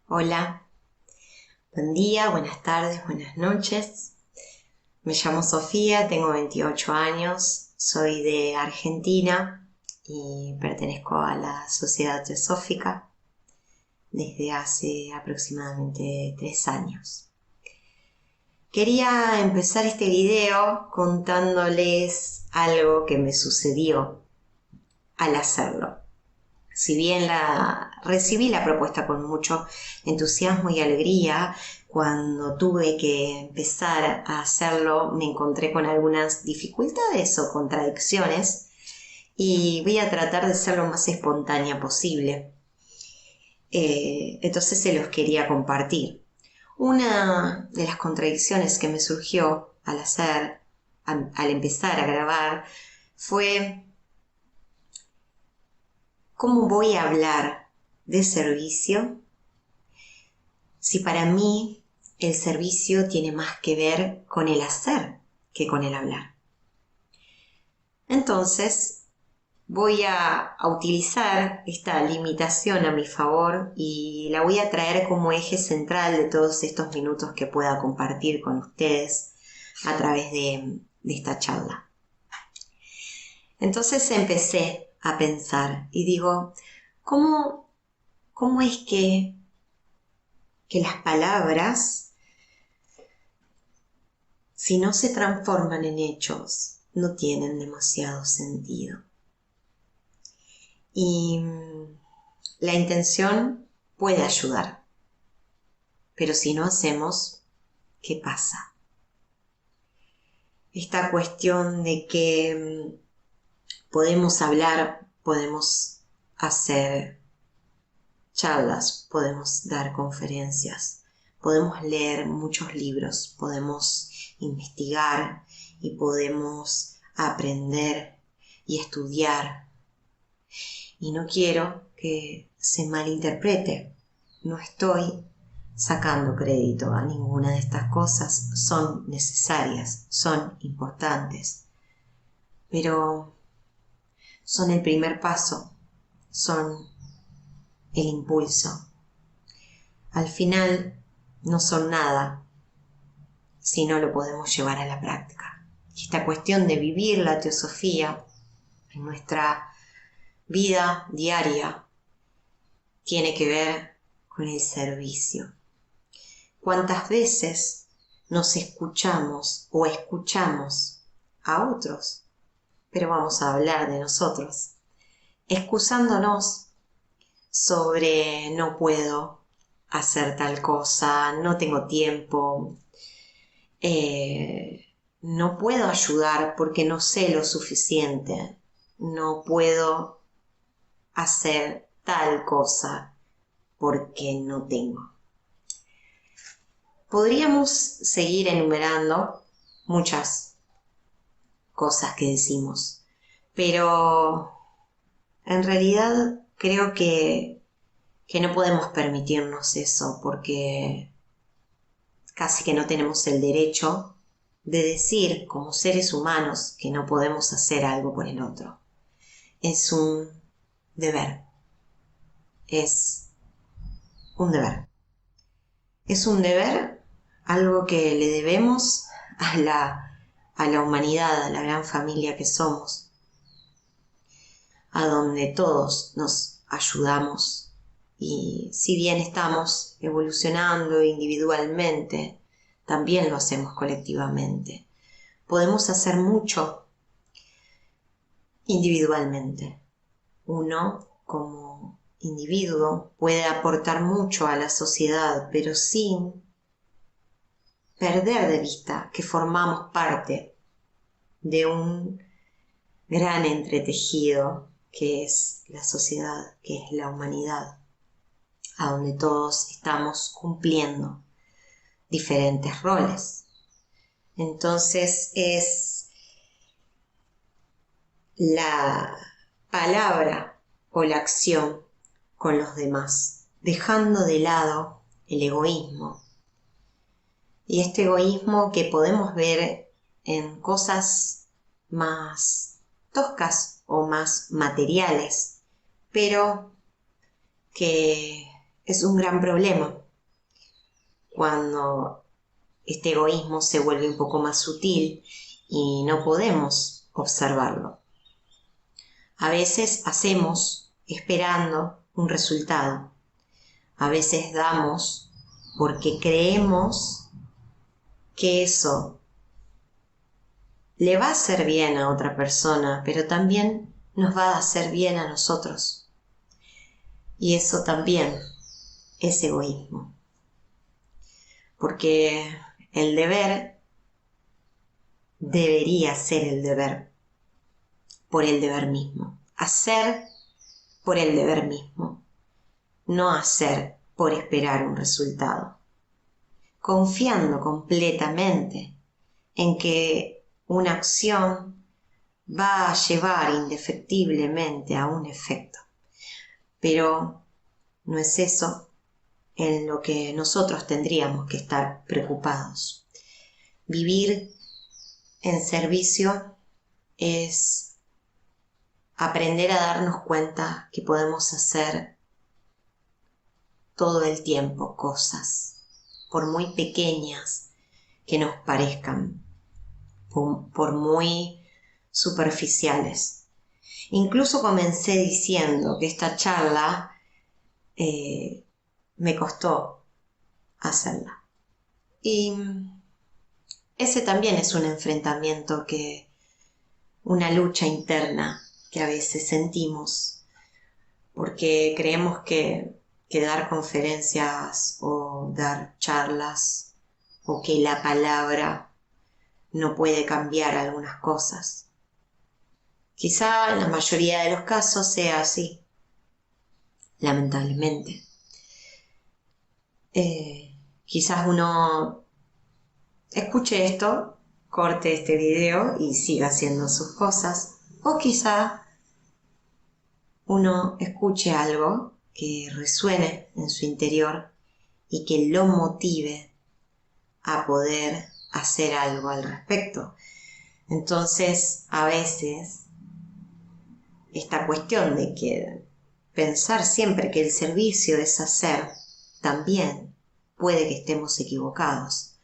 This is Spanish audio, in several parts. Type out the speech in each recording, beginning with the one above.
Hola, buen día, buenas tardes, buenas noches. Me llamo Sofía, tengo 28 años, soy de Argentina y pertenezco a la Sociedad Teosófica desde hace aproximadamente 3 años. Quería empezar este video contándoles algo que me sucedió al hacerlo. Si bien recibí la propuesta con mucho entusiasmo y alegría, cuando tuve que empezar a hacerlo me encontré con algunas dificultades o contradicciones y voy a tratar de ser lo más espontánea posible. Entonces se los quería compartir. Una de las contradicciones que me surgió al empezar a grabar, fue: ¿cómo voy a hablar de servicio si para mí el servicio tiene más que ver con el hacer que con el hablar? Entonces voy a utilizar esta limitación a mi favor y la voy a traer como eje central de todos estos minutos que pueda compartir con ustedes a través de esta charla. Entonces empecé a pensar y digo, ¿cómo es que las palabras, si no se transforman en hechos, no tienen demasiado sentido? Y la intención puede ayudar, pero si no hacemos, ¿qué pasa? Esta cuestión de que podemos hablar, podemos hacer charlas, podemos dar conferencias, podemos leer muchos libros, podemos investigar y podemos aprender y estudiar. Y no quiero que se malinterprete. No estoy sacando crédito a ninguna de estas cosas. Son necesarias, son importantes, pero son el primer paso, son el impulso. Al final no son nada si no lo podemos llevar a la práctica. Esta cuestión de vivir la teosofía en nuestra vida diaria tiene que ver con el servicio. ¿Cuántas veces nos escuchamos o escuchamos a otros? Pero vamos a hablar de nosotros, excusándonos sobre no puedo hacer tal cosa, no tengo tiempo, no puedo ayudar porque no sé lo suficiente, no puedo hacer tal cosa porque no tengo. Podríamos seguir enumerando muchas cosas que decimos, pero en realidad creo que no podemos permitirnos eso, porque casi que no tenemos el derecho de decir como seres humanos que no podemos hacer algo por el otro. Es un deber. Es un deber. Es un deber, algo que le debemos a la humanidad, a la gran familia que somos, a donde todos nos ayudamos. Y si bien estamos evolucionando individualmente, también lo hacemos colectivamente. Podemos hacer mucho individualmente. Uno, como individuo, puede aportar mucho a la sociedad, pero sin perder de vista que formamos parte de un gran entretejido que es la sociedad, que es la humanidad, a donde todos estamos cumpliendo diferentes roles. Entonces es la palabra o la acción con los demás, dejando de lado el egoísmo. Y este egoísmo que podemos ver en cosas más toscas o más materiales, pero que es un gran problema cuando este egoísmo se vuelve un poco más sutil y no podemos observarlo. A veces hacemos esperando un resultado. A veces damos porque creemos que eso le va a hacer bien a otra persona, pero también nos va a hacer bien a nosotros. Y eso también es egoísmo. Porque el deber debería ser el deber por el deber mismo. Hacer por el deber mismo. No hacer por esperar un resultado. Confiando completamente en que una acción va a llevar indefectiblemente a un efecto. Pero no es eso en lo que nosotros tendríamos que estar preocupados. Vivir en servicio es aprender a darnos cuenta que podemos hacer todo el tiempo cosas, por muy pequeñas que nos parezcan, por muy superficiales. Incluso comencé diciendo que esta charla me costó hacerla. Y ese también es un enfrentamiento, una lucha interna que a veces sentimos, porque creemos que dar conferencias o dar charlas o que la palabra no puede cambiar algunas cosas. Quizá en la mayoría de los casos sea así, lamentablemente. Quizás uno escuche esto, corte este video y siga haciendo sus cosas, o quizá uno escuche algo que resuene en su interior y que lo motive a poder hacer algo al respecto. Entonces, a veces, esta cuestión de que pensar siempre que el servicio es hacer, también puede que estemos equivocados,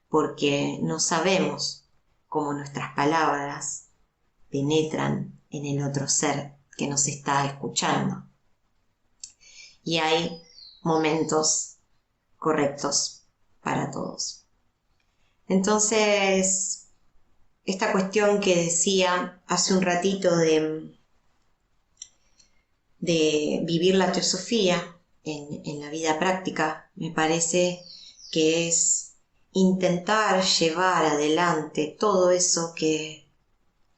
porque no sabemos cómo nuestras palabras penetran en el otro ser que nos está escuchando. Y hay momentos correctos para todos. Entonces, esta cuestión que decía hace un ratito de vivir la teosofía en la vida práctica, me parece que es intentar llevar adelante todo eso que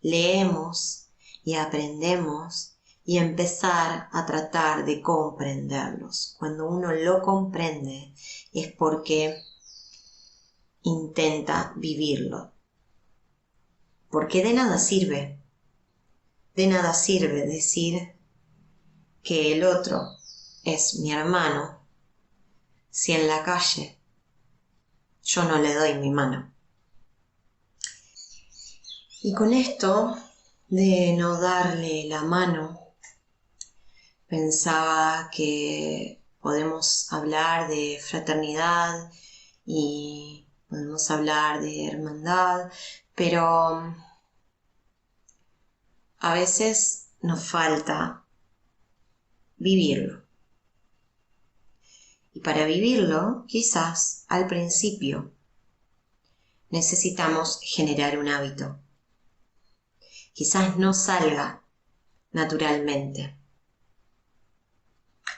leemos y aprendemos y empezar a tratar de comprenderlos. Cuando uno lo comprende es porque intenta vivirlo. Porque de nada sirve decir que el otro es mi hermano si en la calle yo no le doy mi mano. Y con esto de no darle la mano, pensaba que podemos hablar de fraternidad y podemos hablar de hermandad, pero a veces nos falta vivirlo. Y para vivirlo, quizás al principio, necesitamos generar un hábito. Quizás no salga naturalmente.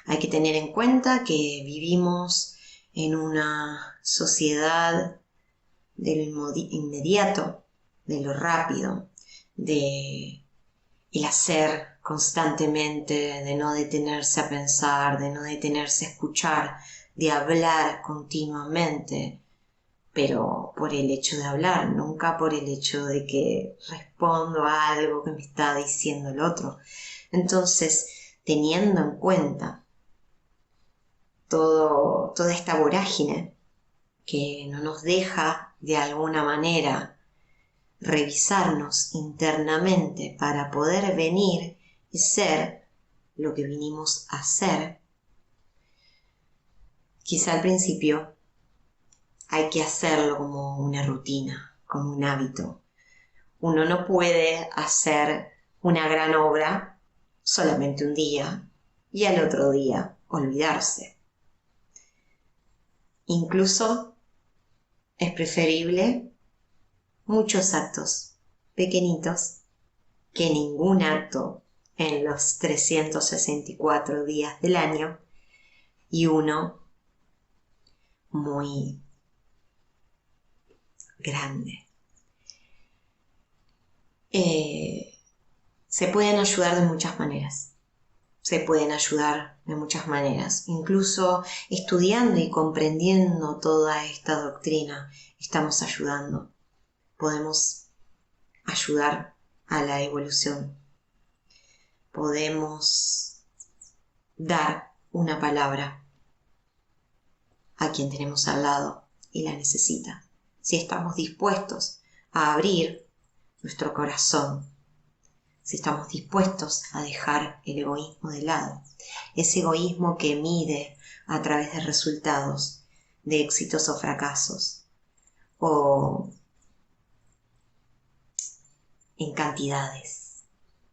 Hay que tener en cuenta que vivimos en una sociedad del inmediato, de lo rápido, de el hacer constantemente, de no detenerse a pensar, de no detenerse a escuchar, de hablar continuamente, pero por el hecho de hablar, nunca por el hecho de que respondo a algo que me está diciendo el otro. Entonces, teniendo en cuenta toda esta vorágine que no nos deja de alguna manera revisarnos internamente para poder venir y ser lo que vinimos a ser, Quizá al principio hay que hacerlo como una rutina, como un hábito. Uno no puede hacer una gran obra solamente un día y al otro día olvidarse. Incluso es preferible muchos actos pequeñitos que ningún acto en los 364 días del año y uno muy grande. Se pueden ayudar de muchas maneras. Se pueden ayudar de muchas maneras. Incluso estudiando y comprendiendo toda esta doctrina, estamos ayudando. Podemos ayudar a la evolución. Podemos dar una palabra a quien tenemos al lado y la necesita. Si estamos dispuestos a abrir nuestro corazón, si estamos dispuestos a dejar el egoísmo de lado, ese egoísmo que mide a través de resultados, de éxitos o fracasos, o en cantidades,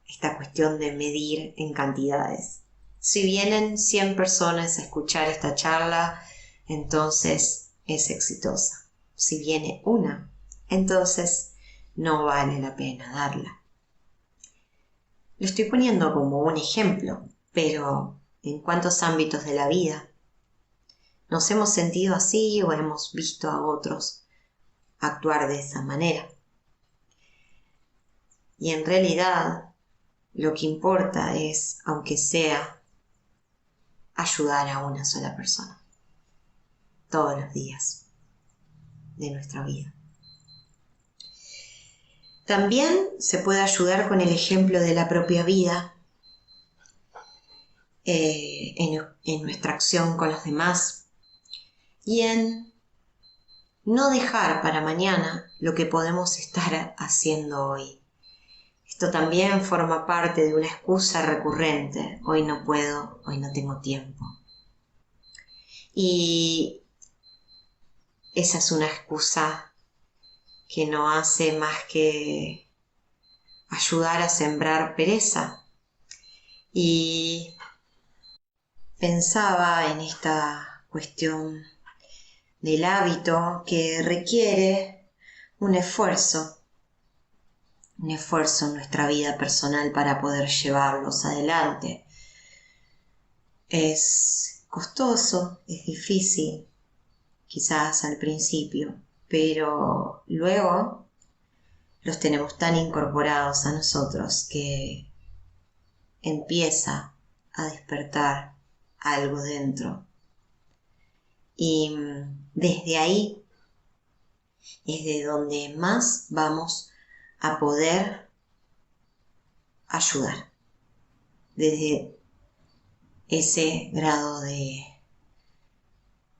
esta cuestión de medir en cantidades. Si vienen 100 personas a escuchar esta charla, entonces es exitosa. Si viene una, entonces no vale la pena darla. Lo estoy poniendo como un ejemplo, pero ¿en cuántos ámbitos de la vida nos hemos sentido así o hemos visto a otros actuar de esa manera? Y en realidad lo que importa es, aunque sea, ayudar a una sola persona todos los días de nuestra vida. También se puede ayudar con el ejemplo de la propia vida, en nuestra acción con los demás y en no dejar para mañana lo que podemos estar haciendo hoy. Esto también forma parte de una excusa recurrente. Hoy no puedo, hoy no tengo tiempo. Y esa es una excusa que no hace más que ayudar a sembrar pereza. Y pensaba en esta cuestión del hábito que requiere un esfuerzo en nuestra vida personal para poder llevarlos adelante. Es costoso, es difícil, quizás al principio, pero luego los tenemos tan incorporados a nosotros que empieza a despertar algo dentro. Y desde ahí es de donde más vamos a poder ayudar. Desde ese grado de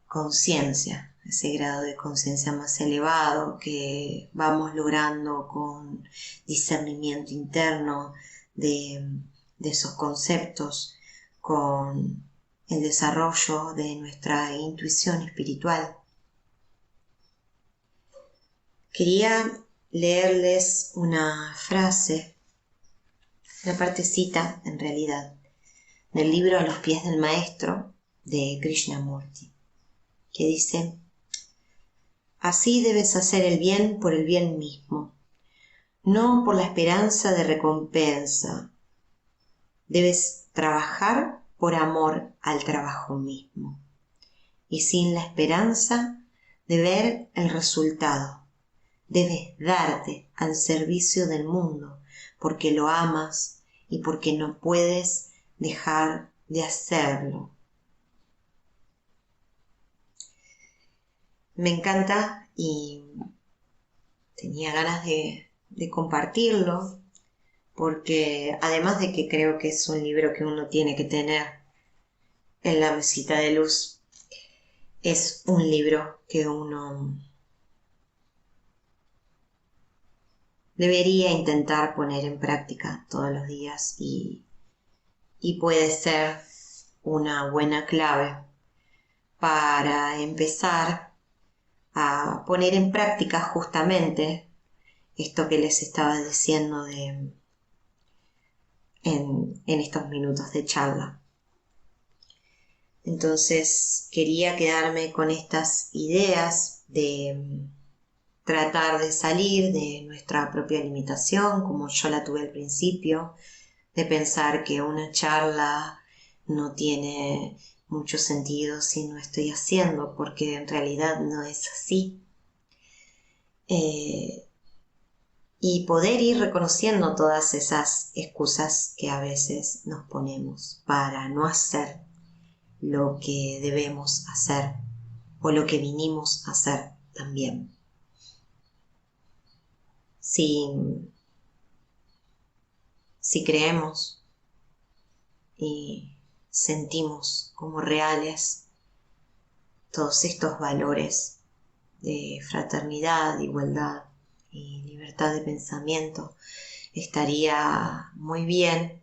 conciencia, ese grado de conciencia más elevado que vamos logrando con discernimiento interno de esos conceptos, con el desarrollo de nuestra intuición espiritual. Quería leerles una frase, una partecita en realidad, del libro A los pies del maestro de Krishnamurti, que dice: así debes hacer el bien por el bien mismo, no por la esperanza de recompensa. Debes trabajar por amor al trabajo mismo y sin la esperanza de ver el resultado. Debes darte al servicio del mundo porque lo amas y porque no puedes dejar de hacerlo. Me encanta y tenía ganas de compartirlo porque además de que creo que es un libro que uno tiene que tener en la mesita de luz, es un libro que uno debería intentar poner en práctica todos los días y puede ser una buena clave para empezar a poner en práctica justamente esto que les estaba diciendo en estos minutos de charla. Entonces quería quedarme con estas ideas de tratar de salir de nuestra propia limitación, como yo la tuve al principio, de pensar que una charla no tiene mucho sentido si no estoy haciendo, porque en realidad no es así. Y poder ir reconociendo todas esas excusas que a veces nos ponemos para no hacer lo que debemos hacer o lo que vinimos a hacer también. Si creemos y sentimos como reales todos estos valores de fraternidad, igualdad y libertad de pensamiento, estaría muy bien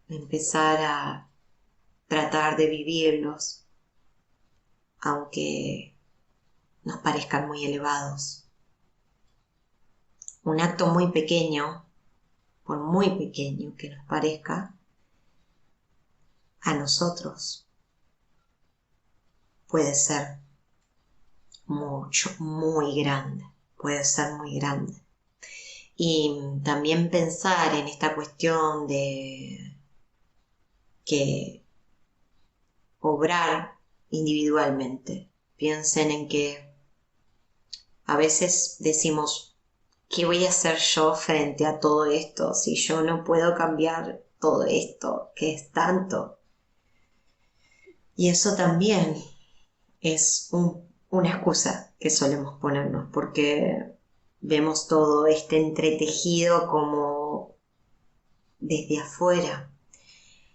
empezar a tratar de vivirlos, aunque nos parezcan muy elevados. Un acto muy pequeño, por muy pequeño que nos parezca, a nosotros puede ser mucho, muy grande, puede ser muy grande. Y también pensar en esta cuestión de que obrar individualmente. Piensen en que a veces decimos, ¿qué voy a hacer yo frente a todo esto si yo no puedo cambiar todo esto que es tanto? Y eso también es una excusa que solemos ponernos, porque vemos todo este entretejido como desde afuera.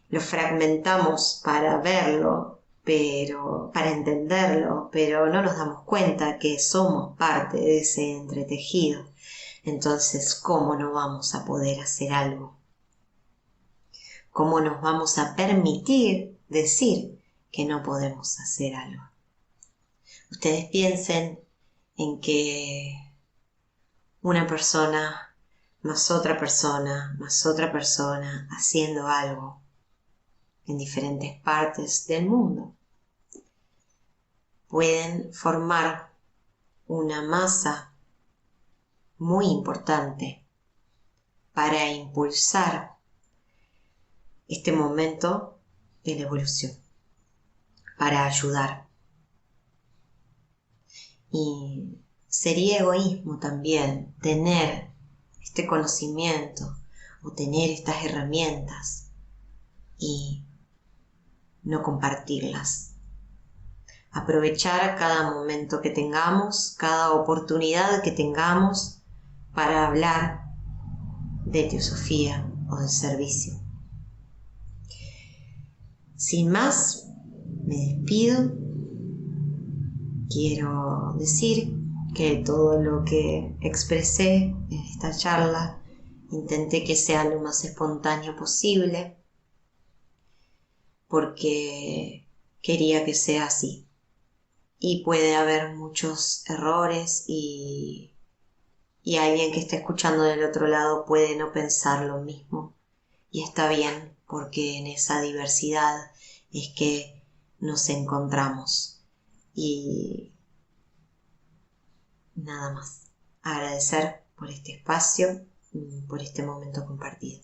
Lo fragmentamos para verlo, para entenderlo, pero no nos damos cuenta que somos parte de ese entretejido. Entonces, ¿cómo no vamos a poder hacer algo? ¿Cómo nos vamos a permitir decir que no podemos hacer algo? Ustedes piensen en que una persona más otra persona más otra persona haciendo algo en diferentes partes del mundo pueden formar una masa muy importante para impulsar este momento de la evolución, para ayudar. Y sería egoísmo también tener este conocimiento o tener estas herramientas y no compartirlas. Aprovechar cada momento que tengamos, cada oportunidad que tengamos para hablar de teosofía o de servicio. Sin más, me despido. Quiero decir que todo lo que expresé en esta charla intenté que sea lo más espontáneo posible, porque quería que sea así. Y puede haber muchos errores y alguien que esté escuchando del otro lado puede no pensar lo mismo. Y está bien, porque en esa diversidad es que nos encontramos. Y nada más. Agradecer por este espacio, por este momento compartido.